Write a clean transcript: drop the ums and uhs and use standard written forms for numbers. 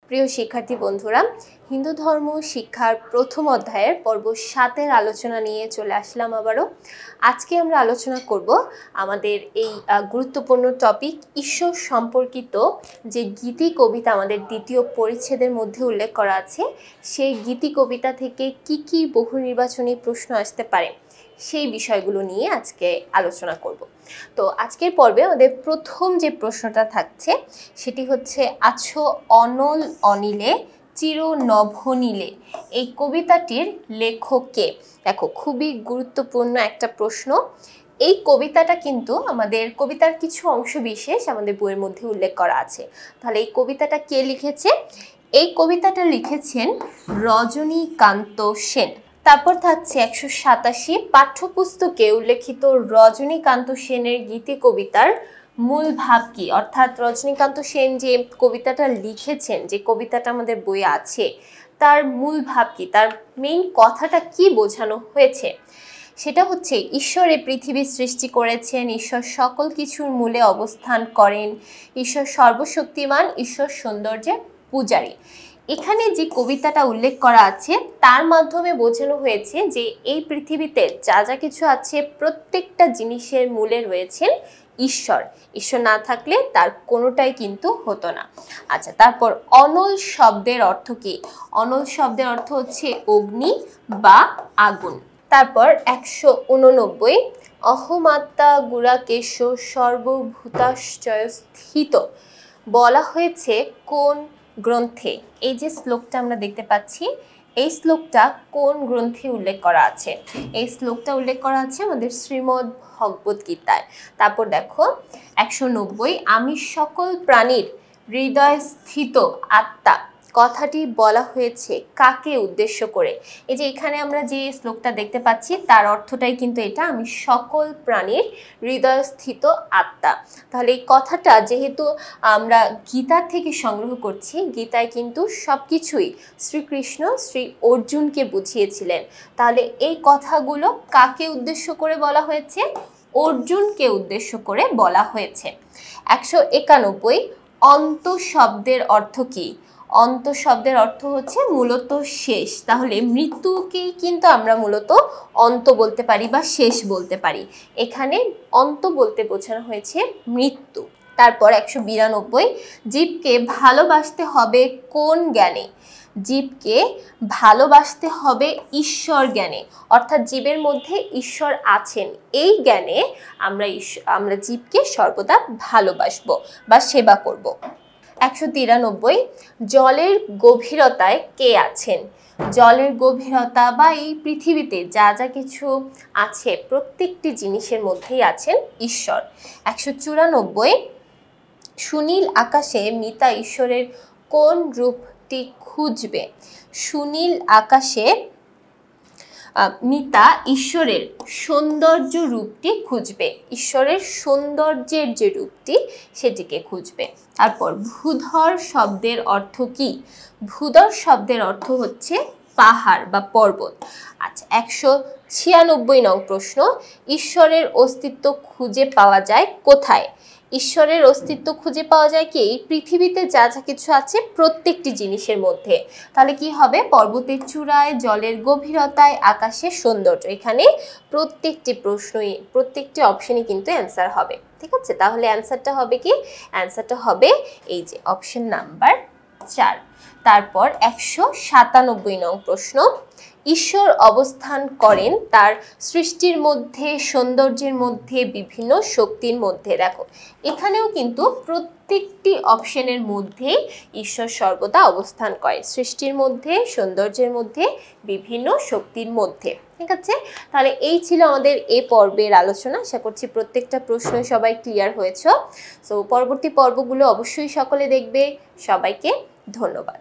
প্রিয় শিক্ষার্থী বন্ধুরা, হিন্দু ধর্ম শিক্ষার প্রথম অধ্যায়ের পর্ব 7-এর আলোচনা নিয়ে চলে আসলাম আবারও। আজকে আমরা আলোচনা করব আমাদের এই গুরুত্বপূর্ণ টপিক ঈশ্বর সম্পর্কিত যে গীতি কবিতা আমাদের দ্বিতীয় পরিচ্ছেদের মধ্যে উল্লেখ করা আছে, সেই গীতি কবিতা থেকে কি বহু নির্বাচনী প্রশ্ন আসতে পারে সেই বিষয়গুলো নিয়ে আজকে আলোচনা করব। তো আজকের পর্বে আমাদের প্রথম যে প্রশ্নটা থাকছে সেটি হচ্ছে, আছো অনল অনিলে চির নভনীলে, এই কবিতাটির লেখক কে? দেখো, খুবই গুরুত্বপূর্ণ একটা প্রশ্ন। এই কবিতাটা কিন্তু আমাদের কবিতার কিছু অংশ বিশেষ আমাদের বইয়ের মধ্যে উল্লেখ করা আছে। তাহলে এই কবিতাটা কে লিখেছে? এই কবিতাটা লিখেছেন রজনীকান্ত সেন। তারপর থাকছে 187, পাঠ্যপুস্তকে উল্লেখিত রজনীকান্ত সেনের গীতি কবিতার মূল ভাব কি? অর্থাৎ রজনীকান্ত সেন যে কবিতাটা লিখেছেন, যে কবিতাটা আমাদের বইয়ে আছে, তার মূল ভাব কি, তার মেইন কথাটা কি বোঝানো হয়েছে? সেটা হচ্ছে, ঈশ্বর এই পৃথিবী সৃষ্টি করেছেন, ঈশ্বর সকল কিছুর মূলে অবস্থান করেন, ঈশ্বর সর্বশক্তিমান, ঈশ্বর সৌন্দর্যের পূজারী। এখানে যে কবিতাটা উল্লেখ করা আছে তার মাধ্যমে বোঝানো হয়েছে যে এই পৃথিবীতে যা যা কিছু আছে প্রত্যেকটা জিনিসের মূলে রয়েছেন ঈশ্বর। ঈশ্বর না থাকলে তার কোনোটাই কিন্তু হতো না। আচ্ছা, তারপর অনল শব্দের অর্থ কি? অনল শব্দের অর্থ হচ্ছে অগ্নি বা আগুন। তারপর 189, অহমাত্মা গুড়াকেশ সর্বভূতাশ্চয় স্থিত, বলা হয়েছে কোন গ্রন্থে? এই যে শ্লোকটা আমরা দেখতে পাচ্ছি, এই শ্লোকটা কোন গ্রন্থে উল্লেখ করা আছে? এই শ্লোকটা উল্লেখ করা আছে আমাদের শ্রীমদ্ ভগবত গীতায়। তারপর দেখো 190, আমি সকল প্রাণীর হৃদয় স্থিত আত্মা, কথাটি বলা হয়েছে কাকে উদ্দেশ্য করে? এই যে এখানে আমরা যে শ্লোকটা দেখতে পাচ্ছি তার অর্থটাই কিন্তু এটা, আমি সকল প্রাণীর হৃদয়স্থিত আত্মা। তাহলে এই কথাটা যেহেতু আমরা গীতার থেকে সংগ্রহ করছি, গীতায় কিন্তু সব কিছুই শ্রীকৃষ্ণ শ্রী অর্জুনকে বুঝিয়েছিলেন। তাহলে এই কথাগুলো কাকে উদ্দেশ্য করে বলা হয়েছে? অর্জুনকে উদ্দেশ্য করে বলা হয়েছে। 191, অন্ত শব্দের অর্থ কি? অন্ত শব্দের অর্থ হচ্ছে মূলত শেষ। তাহলে মৃত্যুকেই কিন্তু আমরা মূলত অন্ত বলতে পারি বা শেষ বলতে পারি। এখানে অন্ত বলতে বোঝানো হয়েছে মৃত্যু। তারপর 192, জীবকে ভালোবাসতে হবে কোন জ্ঞানে? জীবকে ভালোবাসতে হবে ঈশ্বর জ্ঞানে, অর্থাৎ জীবের মধ্যে ঈশ্বর আছেন এই জ্ঞানে আমরা জীবকে সর্বদা ভালোবাসবো বা সেবা করব। 193, জলের গভীরতায় কে আছেন? জলের গভীরতা বা এই পৃথিবীতে যা যা কিছু আছে প্রত্যেকটি জিনিসের মধ্যেই আছেন ঈশ্বর। 194, সুনীল আকাশে মিতা ঈশ্বরের কোন রূপটি খুঁজবে? সুনীল আকাশে মিতা ঈশ্বরের সৌন্দর্য রূপটি খুঁজবে, ঈশ্বরের সৌন্দর্যের যে রূপটি সেটিকে খুঁজবে। তারপর ভূধর শব্দের অর্থ কি? ভূধর শব্দের অর্থ হচ্ছে পাহাড় বা পর্বত। আচ্ছা, 196 নং প্রশ্ন, ঈশ্বরের অস্তিত্ব খুঁজে পাওয়া যায় কোথায়? ঈশ্বরের অস্তিত্ব খুঁজে পাওয়া যায় কি? এই পৃথিবীতে যা যা কিছু আছে প্রত্যেকটি জিনিসের মধ্যে। তাহলে কি হবে? পর্বতের চূড়ায়, জলের গভীরতায়, আকাশের সৌন্দর্য। এখানে প্রত্যেকটি অপশনই কিন্তু অ্যান্সার হবে। ঠিক আছে, তাহলে অ্যান্সারটা হবে কি? অ্যান্সারটা হবে এই যে অপশন নাম্বার 4। তারপর 197 নং প্রশ্ন, ঈশ্বর অবস্থান করেন তার সৃষ্টির মধ্যে, সৌন্দর্যের মধ্যে, বিভিন্ন শক্তির মধ্যে। দেখো, এখানেও কিন্তু প্রত্যেকটি অপশনের মধ্যে ঈশ্বর সর্বদা অবস্থান করে, সৃষ্টির মধ্যে, সৌন্দর্যের মধ্যে, বিভিন্ন শক্তির মধ্যে। ঠিক আছে, তাহলে এই ছিল আমাদের এই পর্বের আলোচনা। আশা করছি প্রত্যেকটা প্রশ্নই সবাই ক্লিয়ার হয়েছে। সো পরবর্তী পর্বগুলো অবশ্যই সকলে দেখবে। সবাইকে ধন্যবাদ।